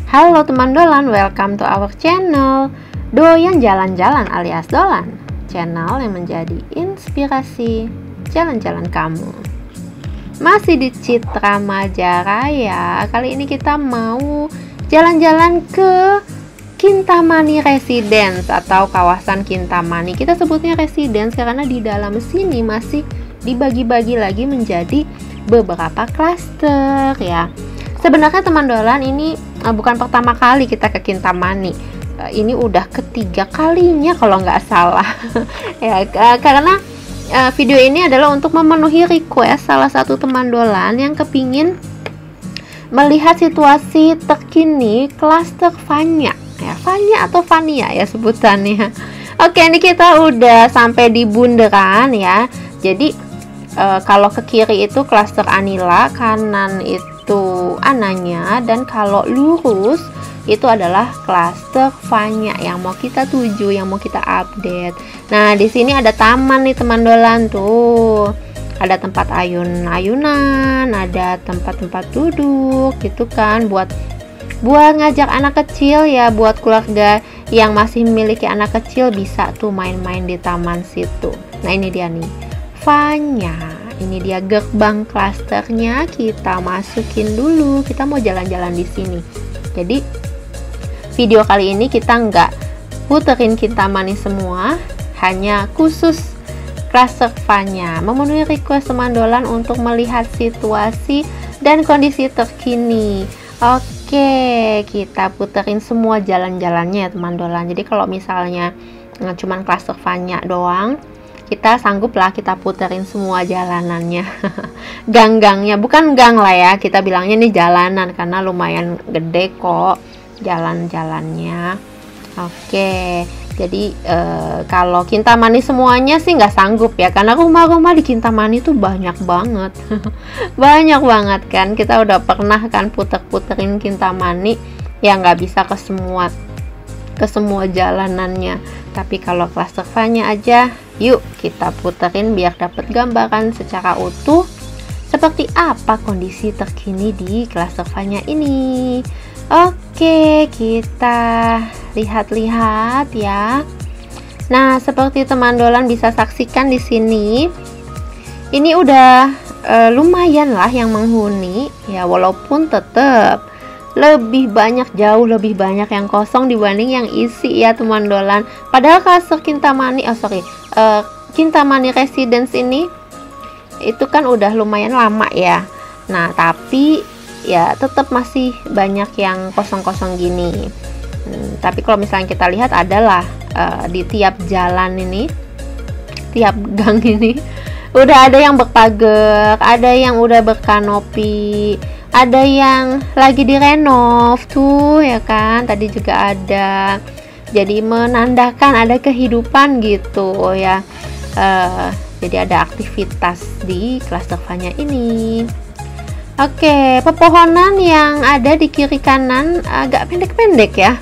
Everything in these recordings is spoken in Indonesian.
Halo teman dolan, welcome to our channel Doyan Jalan-Jalan alias Dolan, channel yang menjadi inspirasi jalan-jalan kamu. Masih di Citra Majaraya. Kali ini kita mau jalan-jalan ke Kintamani Residence atau kawasan Kintamani. Kita sebutnya Residence karena di dalam sini masih dibagi-bagi lagi menjadi beberapa klaster ya. Sebenarnya teman dolan ini bukan pertama kali kita ke Kintamani. Ini udah ketiga kalinya kalau nggak salah. Ya, karena video ini adalah untuk memenuhi request salah satu teman dolan yang kepingin melihat situasi terkini klaster Fanya. Ya, Fanya atau Fania ya sebutannya. Oke, ini kita udah sampai di bundaran ya. Jadi kalau ke kiri itu klaster Anila, kanan itu Ananya, dan kalau lurus itu adalah klaster Fanya yang mau kita tuju, yang mau kita update. Nah, di sini ada taman nih teman dolan tuh. Ada tempat ayun-ayunan, ada tempat-tempat duduk gitu kan buat ngajak anak kecil ya, buat keluarga yang masih memiliki anak kecil bisa tuh main-main di taman situ. Nah, ini dia nih Fanya. Ini dia gerbang klasternya, kita masukin dulu. Kita mau jalan-jalan di sini. Jadi video kali ini kita nggak puterin Kintamani semua, hanya khusus klaster Fanya. Memenuhi request teman dolan untuk melihat situasi dan kondisi terkini. Oke, kita puterin semua jalan-jalannya ya teman dolan. Jadi kalau misalnya cuman klaster Fanya doang, kita sanggup lah kita puterin semua jalanannya. Gang-gangnya, bukan gang lah ya, kita bilangnya nih jalanan karena lumayan gede kok jalan-jalannya. Oke, jadi kalau Kintamani semuanya sih nggak sanggup ya, karena rumah-rumah di Kintamani tuh banyak banget. Banyak banget kan, kita udah pernah kan puter-puterin Kintamani ya, nggak bisa ke semua jalanannya. Tapi kalau klaster Fanya aja, yuk kita puterin biar dapat gambaran secara utuh seperti apa kondisi terkini di klaster Fanya ini. Oke, kita lihat-lihat ya. Nah, seperti teman dolan bisa saksikan di sini, ini udah lumayan lah yang menghuni ya, walaupun tetap jauh lebih banyak yang kosong dibanding yang isi ya teman dolan. Padahal klaster Kintamani Kintamani Residence ini itu kan udah lumayan lama ya. Nah, tapi ya tetap masih banyak yang kosong-kosong gini. Tapi kalau misalnya kita lihat adalah di tiap jalan ini, tiap gang ini udah ada yang berpagar, ada yang udah berkanopi, ada yang lagi direnov tuh ya kan, tadi juga ada. Jadi menandakan ada kehidupan gitu ya. Jadi ada aktivitas di klaster Fanya ini. Oke, pepohonan yang ada di kiri kanan agak pendek-pendek ya.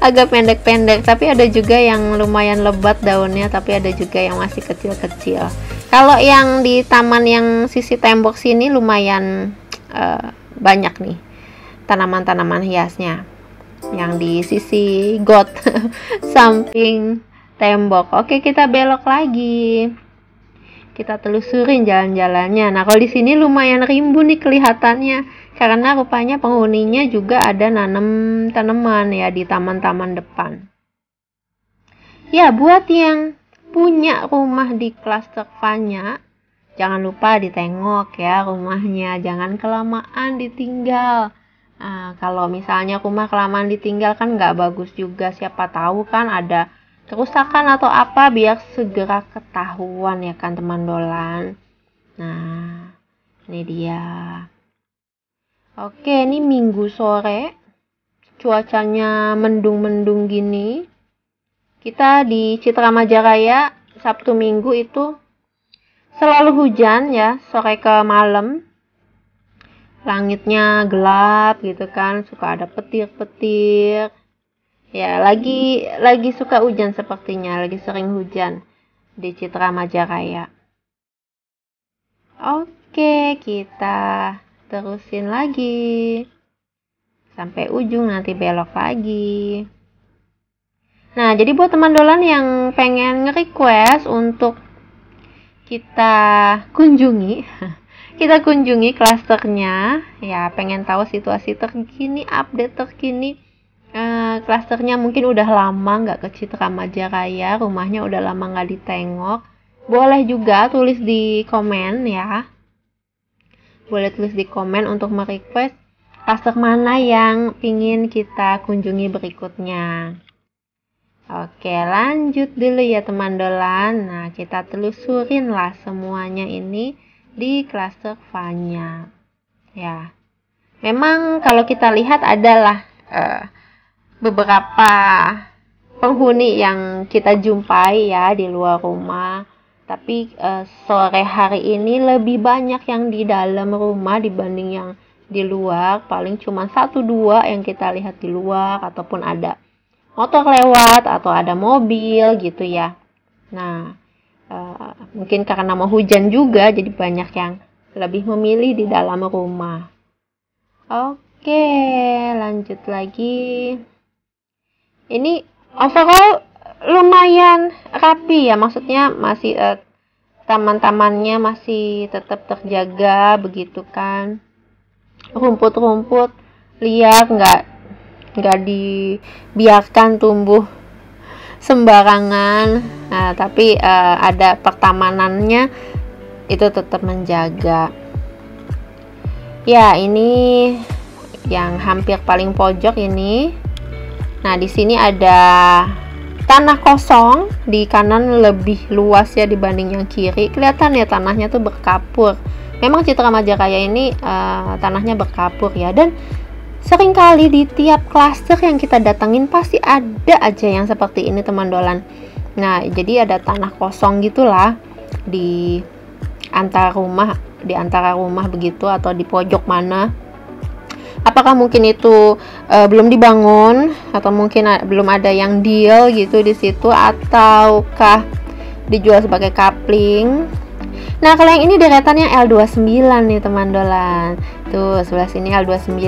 Agak pendek-pendek, tapi ada juga yang lumayan lebat daunnya, tapi ada juga yang masih kecil-kecil. Kalau yang di taman yang sisi tembok sini lumayan banyak nih tanaman-tanaman hiasnya yang di sisi got samping tembok. Oke, kita belok lagi, kita telusurin jalan-jalannya. Nah, kalau di sini lumayan rimbun nih kelihatannya karena rupanya penghuninya juga ada nanam tanaman ya di taman-taman depan. Ya, buat yang punya rumah di klaster Fanya, jangan lupa ditengok ya rumahnya, jangan kelamaan ditinggal. Nah, kalau misalnya rumah kelamaan ditinggal kan nggak bagus juga, siapa tahu kan ada kerusakan atau apa, biar segera ketahuan ya kan teman dolan. Nah, ini dia. Oke, ini Minggu sore, cuacanya mendung-mendung gini. Kita di Citra Majaraya Sabtu Minggu itu selalu hujan ya, sore ke malam. Langitnya gelap gitu kan, suka ada petir-petir. Ya, lagi suka hujan sepertinya, lagi sering hujan di Citra Majaraya. Oke, kita terusin lagi. sampai ujung, nanti belok lagi. Nah, jadi buat teman dolan yang pengen nge-request untuk kita kunjungi klasternya, ya pengen tahu situasi terkini, update terkini klasternya, mungkin udah lama nggak ke Citra Majaraya, rumahnya udah lama nggak ditengok, boleh juga tulis di komen ya, boleh tulis di komen untuk merequest klaster mana yang pingin kita kunjungi berikutnya. Oke, lanjut dulu ya teman dolan. Nah, kita telusurin lah semuanya ini di klaster Vanya. Ya, memang kalau kita lihat adalah beberapa penghuni yang kita jumpai ya di luar rumah. Tapi sore hari ini lebih banyak yang di dalam rumah dibanding yang di luar. Paling cuma 1-2 yang kita lihat di luar, ataupun ada motor lewat atau ada mobil gitu ya. Nah, mungkin karena mau hujan juga, jadi banyak yang lebih memilih di dalam rumah. Oke, lanjut lagi. Ini overall lumayan rapi ya, maksudnya masih taman-tamannya masih tetap terjaga begitu kan. Rumput-rumput liar, nggak dibiarkan tumbuh sembarangan. Nah, tapi ada pertamanannya itu tetap menjaga. Ya, ini yang hampir paling pojok ini. Nah, di sini ada tanah kosong, di kanan lebih luas ya dibanding yang kiri. Kelihatan ya tanahnya tuh berkapur. Memang Citra Majaraya ini tanahnya berkapur ya, dan seringkali di tiap klaster yang kita datangin pasti ada aja yang seperti ini teman dolan. Nah, jadi ada tanah kosong gitulah di antara rumah begitu, atau di pojok mana. Apakah mungkin itu belum dibangun, atau mungkin belum ada yang deal gitu di situ, ataukah dijual sebagai kapling. Nah, kalau yang ini deretannya L29 nih teman dolan. Tuh, sebelah sini L29.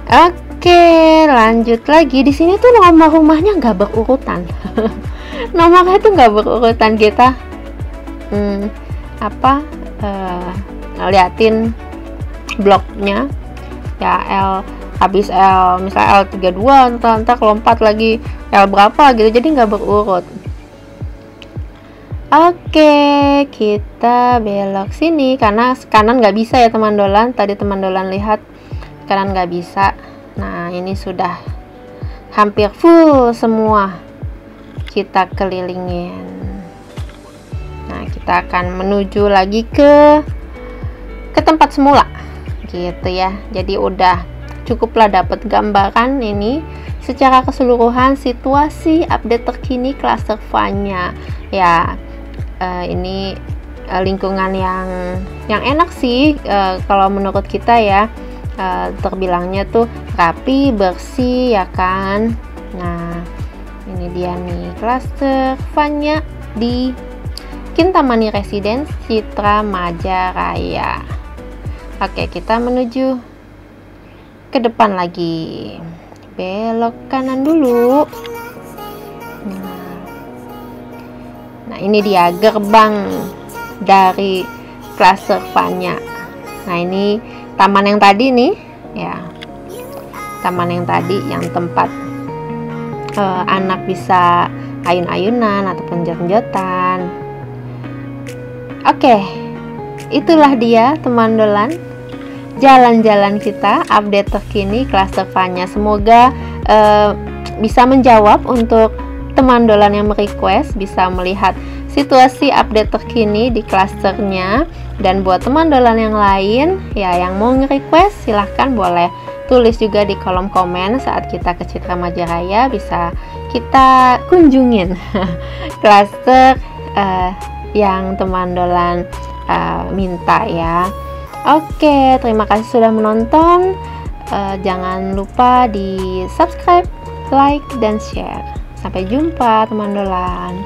Oke, lanjut lagi. Di sini tuh nomor rumahnya nggak berurutan. Nomornya tuh nggak berurutan, kita liatin bloknya ya, habis L misalnya L32, entar lompat lagi L berapa gitu, jadi nggak berurut. Oke, kita belok sini karena kanan nggak bisa ya teman dolan. Tadi teman dolan lihat kanan nggak bisa. Nah, ini sudah hampir full semua kita kelilingin. Nah, kita akan menuju lagi ke tempat semula gitu ya. Jadi udah cukuplah dapat gambaran ini secara keseluruhan situasi update terkini klaster Vanya ya. Ini lingkungan yang enak sih kalau menurut kita ya. Terbilangnya tuh rapi, bersih ya kan. Nah, ini dia nih klaster Vanya di Kintamani Residence Citra Majaraya. Oke, kita menuju ke depan lagi, belok kanan dulu. Nah, ini dia gerbang dari klaster Vanya. Nah, ini taman yang tadi nih ya, taman yang tadi yang tempat anak bisa ayun-ayunan ataupun jot-jotan. Oke, itulah dia teman dolan, jalan-jalan kita update terkini klaster Vanya. Semoga bisa menjawab untuk teman dolan yang merequest, bisa melihat situasi update terkini di klasternya. Dan buat teman dolan yang lain ya yang mau nge-request, silahkan boleh tulis juga di kolom komen. Saat kita ke Citra Majaraya bisa kita kunjungin klaster yang teman dolan minta ya. Oke, terima kasih sudah menonton. Jangan lupa di subscribe, like, dan share. Sampai jumpa teman dolan.